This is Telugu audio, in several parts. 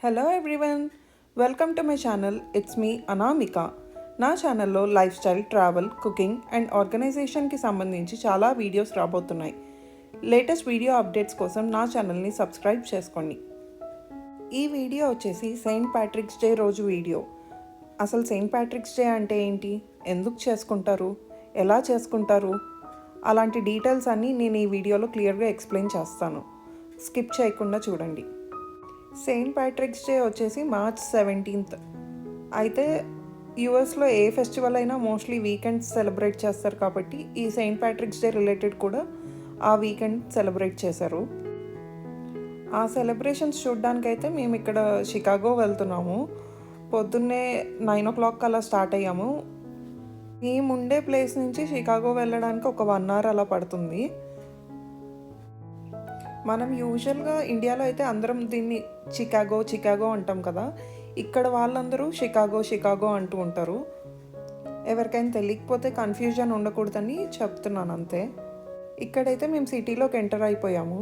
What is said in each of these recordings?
Hello everyone, welcome to my channel. It's me Anamika. నా ఛానల్లో lifestyle, travel, cooking and ఆర్గనైజేషన్కి సంబంధించి చాలా వీడియోస్ రాబోతున్నాయి. లేటెస్ట్ వీడియో అప్డేట్స్ కోసం నా ఛానల్ని సబ్స్క్రైబ్ చేసుకోండి. ఈ వీడియో వచ్చేసి సెయింట్ ప్యాట్రిక్స్ డే రోజు వీడియో. అసలు సెయింట్ ప్యాట్రిక్స్ డే అంటే ఏంటి, ఎందుకు చేసుకుంటారు, ఎలా చేసుకుంటారు, అలాంటి డీటెయిల్స్ అన్నీ నేను ఈ వీడియోలో క్లియర్గా ఎక్స్ప్లెయిన్ చేస్తాను. స్కిప్ చేయకుండా చూడండి. సెయింట్ ప్యాట్రిక్స్ డే వచ్చేసి March 17th. అయితే యూఎస్లో ఏ ఫెస్టివల్ అయినా మోస్ట్లీ వీకెండ్స్ సెలబ్రేట్ చేస్తారు కాబట్టి ఈ సెయింట్ ప్యాట్రిక్స్ డే రిలేటెడ్ కూడా ఆ వీకెండ్ సెలబ్రేట్ చేశారు. ఆ సెలబ్రేషన్స్ చూడడానికైతే మేము ఇక్కడ షికాగో వెళ్తున్నాము. పొద్దున్నే 9 o'clock అలా స్టార్ట్ అయ్యాము. మేము ఉండే ప్లేస్ నుంచి షికాగో వెళ్ళడానికి ఒక 1 hour అలా పడుతుంది. మనం యూజువల్గా ఇండియాలో అయితే అందరం దీన్ని చికాగో అంటాం కదా, ఇక్కడ వాళ్ళందరూ షికాగో అంటూ ఉంటారు. ఎవరికైనా తెలియకపోతే కన్ఫ్యూజన్ ఉండకూడదని చెప్తున్నాను అంతే. ఇక్కడైతే మేము సిటీలోకి ఎంటర్ అయిపోయాము.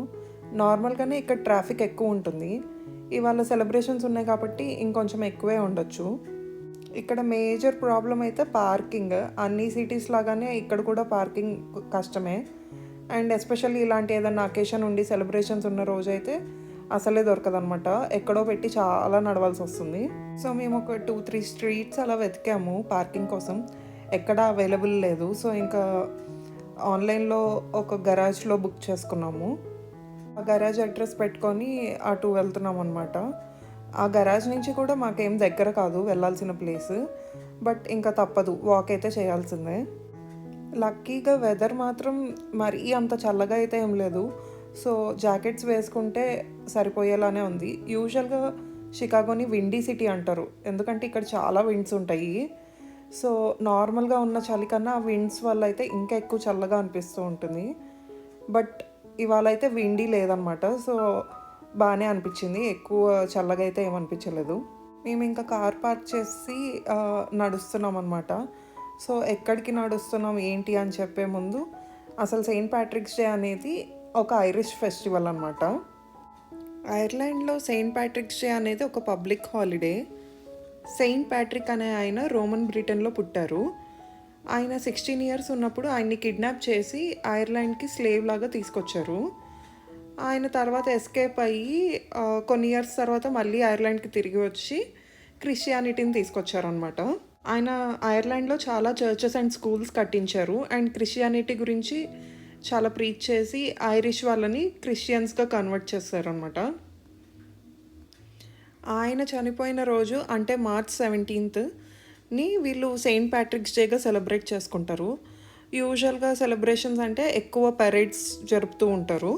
నార్మల్గానే ఇక్కడ ట్రాఫిక్ ఎక్కువ ఉంటుంది. ఇవాళ సెలబ్రేషన్స్ ఉన్నాయి కాబట్టి ఇంకొంచెం ఎక్కువే ఉండొచ్చు. ఇక్కడ మేజర్ ప్రాబ్లం అయితే పార్కింగ్. అన్ని సిటీస్ లాగానే ఇక్కడ కూడా పార్కింగ్ కష్టమే. అండ్ ఎస్పెషల్లీ ఇలాంటి ఏదైనా అకేషన్ ఉండి సెలబ్రేషన్స్ ఉన్న రోజు అయితే అసలే దొరకదనమాట. ఎక్కడో పెట్టి చాలా నడవాల్సి వస్తుంది. సో మేము ఒక 2-3 స్ట్రీట్స్ అలా వెతికాము పార్కింగ్ కోసం. ఎక్కడ అవైలబుల్ లేదు. సో ఇంకా ఆన్లైన్లో ఒక గరాజ్లో బుక్ చేసుకున్నాము. ఆ గరాజ్ అడ్రస్ పెట్టుకొని అటు వెళ్తున్నాం అనమాట. ఆ గరాజ్ నుంచి కూడా మాకేం దగ్గర కాదు వెళ్ళాల్సిన ప్లేస్. బట్ ఇంకా తప్పదు, వాక్ అయితే చేయాల్సిందే. లక్కీగా వెదర్ మాత్రం మరీ అంత చల్లగా అయితే ఏం లేదు. సో జాకెట్స్ వేసుకుంటే సరిపోయేలానే ఉంది. యూజువల్గా షికాగోని విండీ సిటీ అంటారు, ఎందుకంటే ఇక్కడ చాలా విండ్స్ ఉంటాయి. సో నార్మల్గా ఉన్న చలి కన్నా ఆ విండ్స్ వల్ల అయితే ఇంకా ఎక్కువ చల్లగా అనిపిస్తూ ఉంటుంది. బట్ ఇవాళ అయితే విండీ లేదనమాట. సో బాగానే అనిపించింది, ఎక్కువ చల్లగా అయితే ఏమనిపించలేదు. మేము ఇంకా కార్ పార్క్ చేసి నడుస్తున్నాం అనమాట. సో ఎక్కడికి నడుస్తున్నాం ఏంటి అని చెప్పే ముందు, అసలు సెయింట్ ప్యాట్రిక్స్ డే అనేది ఒక ఐరిష్ ఫెస్టివల్ అనమాట. ఐర్లాండ్లో సెయింట్ ప్యాట్రిక్స్ డే అనేది ఒక పబ్లిక్ హాలిడే. సెయింట్ ప్యాట్రిక్ అనే ఆయన రోమన్ బ్రిటన్లో పుట్టారు. ఆయన 16 years ఉన్నప్పుడు ఆయన్ని కిడ్నాప్ చేసి ఐర్లాండ్కి స్లేవ్ లాగా తీసుకొచ్చారు. ఆయన తర్వాత ఎస్కేప్ అయ్యి కొన్ని ఇయర్స్ తర్వాత మళ్ళీ ఐర్లాండ్కి తిరిగి వచ్చి క్రిస్టియానిటీని తీసుకొచ్చారనమాట. ఆయన ఐర్లాండ్లో చాలా చర్చెస్ అండ్ స్కూల్స్ కట్టించారు. అండ్ క్రిస్టియానిటీ గురించి చాలా ప్రీచ్ చేసి ఐరిష్ వాళ్ళని క్రిస్టియన్స్గా కన్వర్ట్ చేశారనమాట. ఆయన చనిపోయిన రోజు అంటే March 17th వీళ్ళు సెయింట్ ప్యాట్రిక్స్ డేగా సెలబ్రేట్ చేసుకుంటారు. యూజువల్గా సెలబ్రేషన్స్ అంటే ఎక్కువ పెరేడ్స్ జరుపుతూ ఉంటారు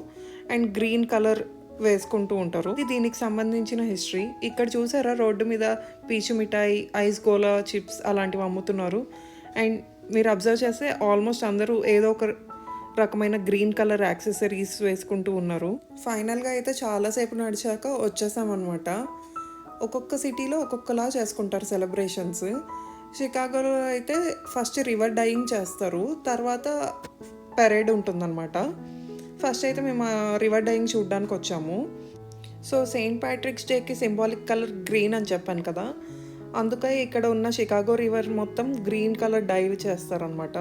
అండ్ గ్రీన్ కలర్ వేసుకుంటూ ఉంటారు. దీనికి సంబంధించిన హిస్టరీ ఇక్కడ చూసారా, రోడ్డు మీద పీచు మిఠాయి, ఐస్ గోలా, చిప్స్ అలాంటివి అమ్ముతున్నారు. అండ్ మీరు అబ్జర్వ్ చేస్తే ఆల్మోస్ట్ అందరూ ఏదో ఒక రకమైన గ్రీన్ కలర్ యాక్సెసరీస్ వేసుకుంటూ ఉన్నారు. ఫైనల్గా అయితే చాలాసేపు నడిచాక వచ్చేసామన్నమాట. ఒక్కొక్క సిటీలో ఒక్కొక్కలా చేసుకుంటారు సెలబ్రేషన్స్. షికాగోలో అయితే ఫస్ట్ రివర్ డైయింగ్ చేస్తారు, తర్వాత పెరేడ్ ఉంటుందన్నమాట. ఫస్ట్ అయితే మేము రివర్ డైయింగ్ చూడడానికి వచ్చాము. సో సెయింట్ ప్యాట్రిక్స్ డేకి సింబాలిక్ కలర్ గ్రీన్ అని చెప్పాను కదా, అందుకే ఇక్కడ ఉన్న షికాగో రివర్ మొత్తం గ్రీన్ కలర్ డైవ్ చేస్తారనమాట.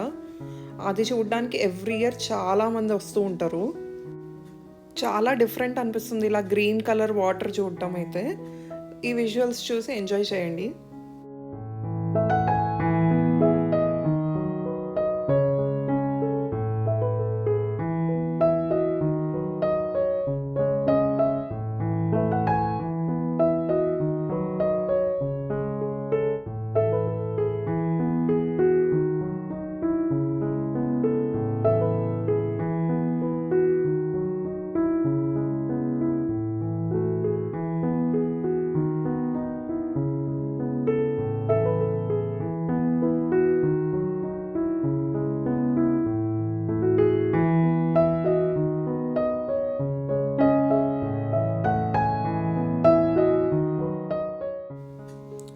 అది చూడడానికి ఎవ్రీ ఇయర్ చాలామంది వస్తూ ఉంటారు. చాలా డిఫరెంట్ అనిపిస్తుంది ఇలా గ్రీన్ కలర్ వాటర్ చూడటం అయితే. ఈ విజువల్స్ చూసి ఎంజాయ్ చేయండి.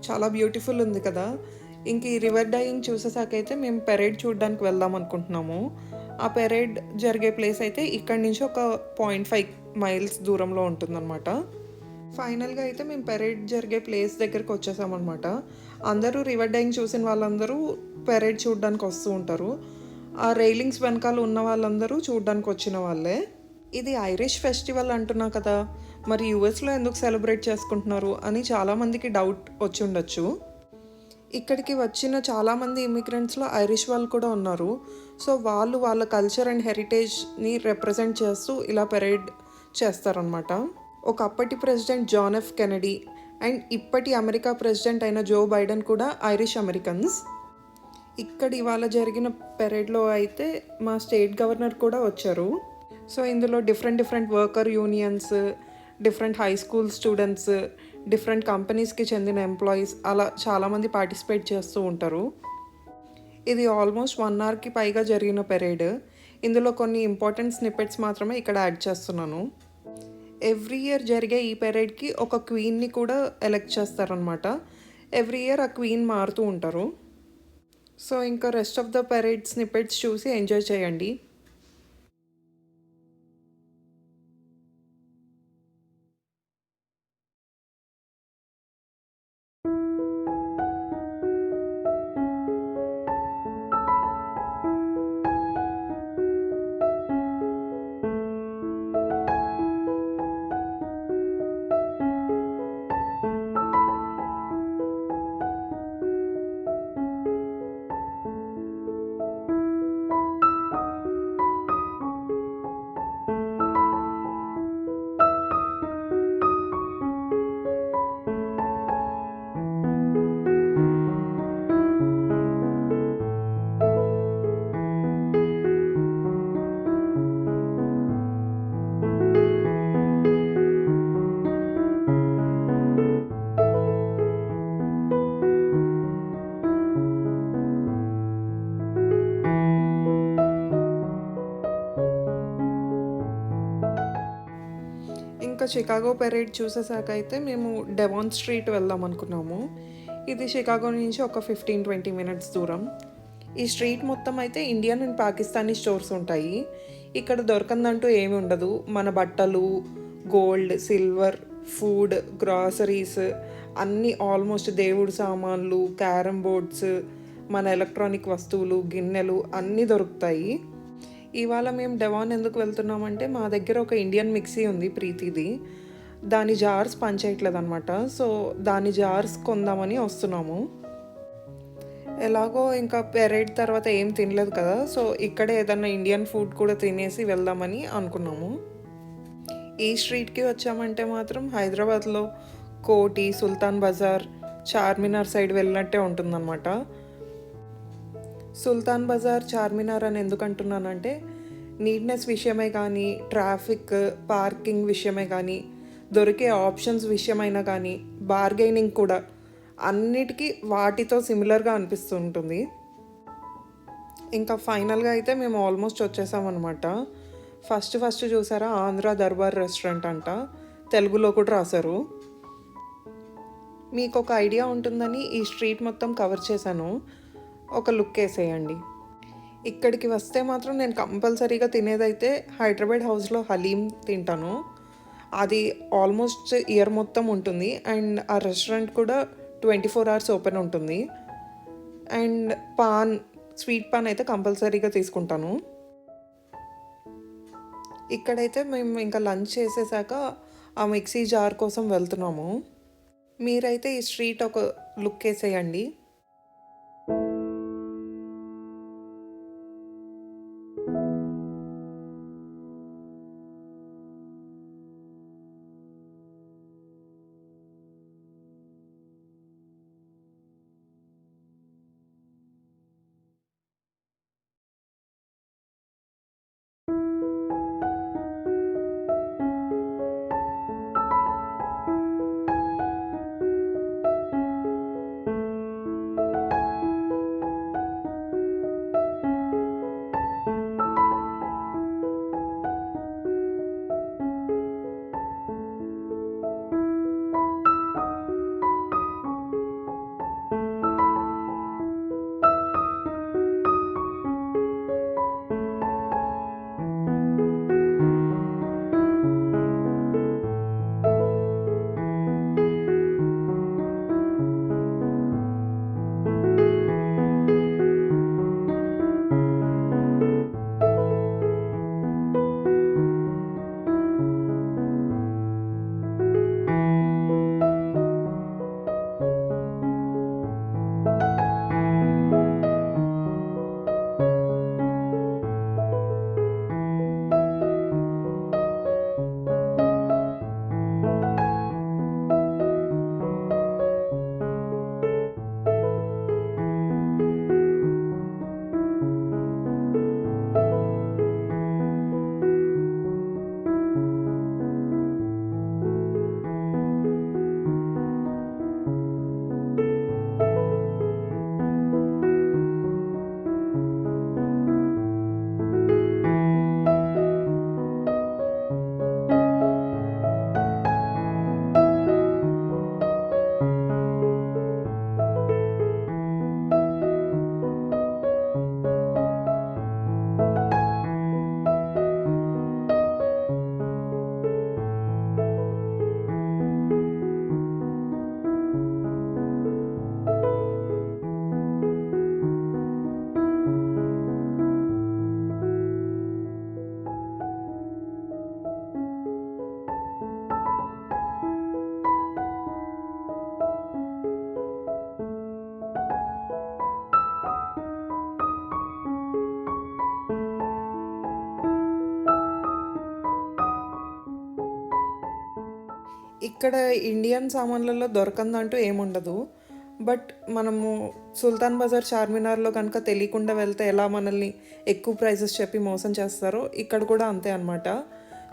చాలా బ్యూటిఫుల్ ఉంది కదా. ఇంక ఈ రివర్ డైయింగ్ చూసేసాకైతే మేము పెరేడ్ చూడడానికి వెళ్దాం అనుకుంటున్నాము. ఆ పెరేడ్ జరిగే ప్లేస్ అయితే ఇక్కడి నుంచి ఒక 0.5 miles దూరంలో ఉంటుందన్నమాట. ఫైనల్గా అయితే మేము పెరేడ్ జరిగే ప్లేస్ దగ్గరికి వచ్చేసామన్నమాట. అందరూ రివర్ డైయింగ్ చూసిన వాళ్ళందరూ పెరేడ్ చూడడానికి వస్తూ ఉంటారు. ఆ రైలింగ్స్ వెనకాల ఉన్న వాళ్ళందరూ చూడడానికి వచ్చిన వాళ్ళే. ఇది ఐరిష్ ఫెస్టివల్ అంటున్నా కదా, మరి యూఎస్లో ఎందుకు సెలబ్రేట్ చేసుకుంటున్నారు అని చాలామందికి డౌట్ వచ్చి ఉండొచ్చు. ఇక్కడికి వచ్చిన చాలామంది ఇమిగ్రెంట్స్లో ఐరిష్ వాళ్ళు కూడా ఉన్నారు. సో వాళ్ళు వాళ్ళ కల్చర్ అండ్ హెరిటేజ్ని రిప్రజెంట్ చేస్తూ ఇలా పెరేడ్ చేస్తారనమాట. ఒకప్పటి president John F Kennedy and ఇప్పటి అమెరికా ప్రెసిడెంట్ అయిన జో బైడెన్ కూడా ఐరిష్ అమెరికన్స్. ఇక్కడ ఇవాళ జరిగిన పెరేడ్లో అయితే మా స్టేట్ గవర్నర్ కూడా వచ్చారు. సో ఇందులో different worker unions, different high school students, different కంపెనీస్కి చెందిన ఎంప్లాయీస్ అలా చాలామంది పార్టిసిపేట్ చేస్తూ ఉంటారు. ఇది ఆల్మోస్ట్ 1 అవర్కి పైగా జరిగిన పెరేడ్. ఇందులో కొన్ని ఇంపార్టెంట్ స్నిప్పెట్స్ మాత్రమే ఇక్కడ యాడ్ చేస్తున్నాను. ఎవ్రీ ఇయర్ జరిగే ఈ పెరేడ్కి ఒక క్వీన్ని కూడా ఎలెక్ట్ చేస్తారనమాట. ఎవ్రీ ఇయర్ ఆ క్వీన్ మారుతూ ఉంటారు. సో ఇంకా rest of the parade snippets చూసి ఎంజాయ్ చేయండి. ఇంకా షికాగో పెరేడ్ చూసేసాక అయితే మేము డెవాన్ స్ట్రీట్ వెళ్దాం అనుకున్నాము. ఇది షికాగో నుంచి ఒక 15-20 మినిట్స్ దూరం. ఈ స్ట్రీట్ మొత్తం అయితే ఇండియన్ అండ్ పాకిస్తానీ స్టోర్స్ ఉంటాయి. ఇక్కడ దొరకందంటూ ఏమి ఉండదు. మన బట్టలు, గోల్డ్, సిల్వర్, ఫుడ్, గ్రాసరీస్ అన్నీ ఆల్మోస్ట్ దేవుడు సామాన్లు, క్యారమ్ బోర్డ్స్, మన ఎలక్ట్రానిక్ వస్తువులు, గిన్నెలు అన్నీ దొరుకుతాయి. ఇవాళ మేము డెవాన్ ఎందుకు వెళ్తున్నామంటే మా దగ్గర ఒక ఇండియన్ మిక్సీ ఉంది ప్రీతిది. దాని జార్స్ పనిచేయట్లేదు అనమాట. సో దాని జార్స్ కొందామని వస్తున్నాము. ఎలాగో ఇంకా పెరేడ్ తర్వాత ఏం తినలేదు కదా, సో ఇక్కడే ఏదన్నా ఇండియన్ ఫుడ్ కూడా తినేసి వెళ్దామని అనుకున్నాము. ఈ స్ట్రీట్కి వచ్చామంటే మాత్రం హైదరాబాద్లో కోటి, సుల్తాన్ బజార్, చార్మినార్ సైడ్ వెళ్ళినట్టే ఉంటుందన్నమాట. సుల్తాన్ బజార్, చార్మినార్ అని ఎందుకు అంటున్నానంటే నీట్నెస్ విషయమే కానీ, ట్రాఫిక్, పార్కింగ్ విషయమే కానీ, దొరికే ఆప్షన్స్ విషయమైనా కానీ, బార్గెనింగ్ కూడా అన్నిటికీ వాటితో సిమిలర్గా అనిపిస్తుంటుంది. ఇంకా ఫైనల్గా అయితే మేము ఆల్మోస్ట్ వచ్చేసామన్నమాట. ఫస్ట్ చూసారా, ఆంధ్ర దర్బార్ రెస్టారెంట్ అంట, తెలుగులో కూడా రాశారు. మీకు ఒక ఐడియా ఉంటుందని ఈ స్ట్రీట్ మొత్తం కవర్ చేశాను. ఒక లుక్ వేసేయండి. ఇక్కడికి వస్తే మాత్రం నేను కంపల్సరీగా తినేదైతే హైదరాబాద్ హౌస్లో హలీం తింటాను. అది ఆల్మోస్ట్ ఇయర్ మొత్తం ఉంటుంది అండ్ ఆ రెస్టారెంట్ కూడా 24 అవర్స్ ఓపెన్ ఉంటుంది. అండ్ స్వీట్ పాన్ అయితే కంపల్సరీగా తీసుకుంటాను. ఇక్కడైతే మేము ఇంకా లంచ్ చేసేసాక ఆ మిక్సీ జార్ కోసం వెళ్తున్నాము. మీరైతే ఈ స్ట్రీట్ ఒక లుక్ వేసేయండి. ఇక్కడ ఇండియన్ సామాన్లలో దొరకందంటూ ఏముండదు. బట్ మనము సుల్తాన్ బజార్, చార్మినార్‌లో కనుక తెలియకుండా వెళ్తే ఎలా మనల్ని ఎక్కువ ప్రైజెస్ చెప్పి మోసం చేస్తారో, ఇక్కడ కూడా అంతే అనమాట.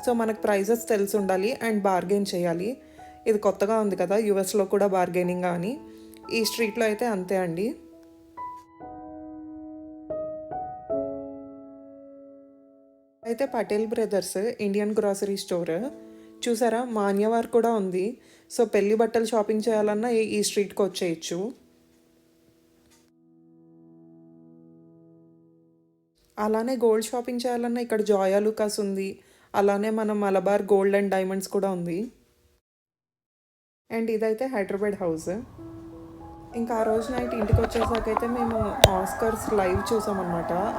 సో, మనకు ప్రైజెస్ తెలిసుండాలి అండ్ బార్గెయిన్ చేయాలి. ఇది కొత్తగా ఉంది కదా! యూఎస్‌లో కూడా బార్గెయినింగా అని. ఈ స్ట్రీట్‌లో అయితే అంతే అండి. అయితే Patel brothers Indian grocery store చూసారా? మాన్యవార్ కూడా ఉంది. సో, పెళ్లి బట్టలు షాపింగ్ చేయాలన్నా ఈ స్ట్రీట్‌కి వచ్చేయచ్చు. అలానే గోల్డ్ షాపింగ్ చేయాలన్నా ఇక్కడ జోయా లూకాస్ ఉంది. అలానే మన మలబార్ గోల్డ్ అండ్ డైమండ్స్ కూడా ఉంది. అండ్ ఇదైతే హైదరాబాద్ హౌస్. ఇంకా ఆ రోజు నైట్ ఇంటికి వచ్చేసాకైతే మేము ఆస్కర్స్ లైవ్ చూసామన్నమాట. ఆ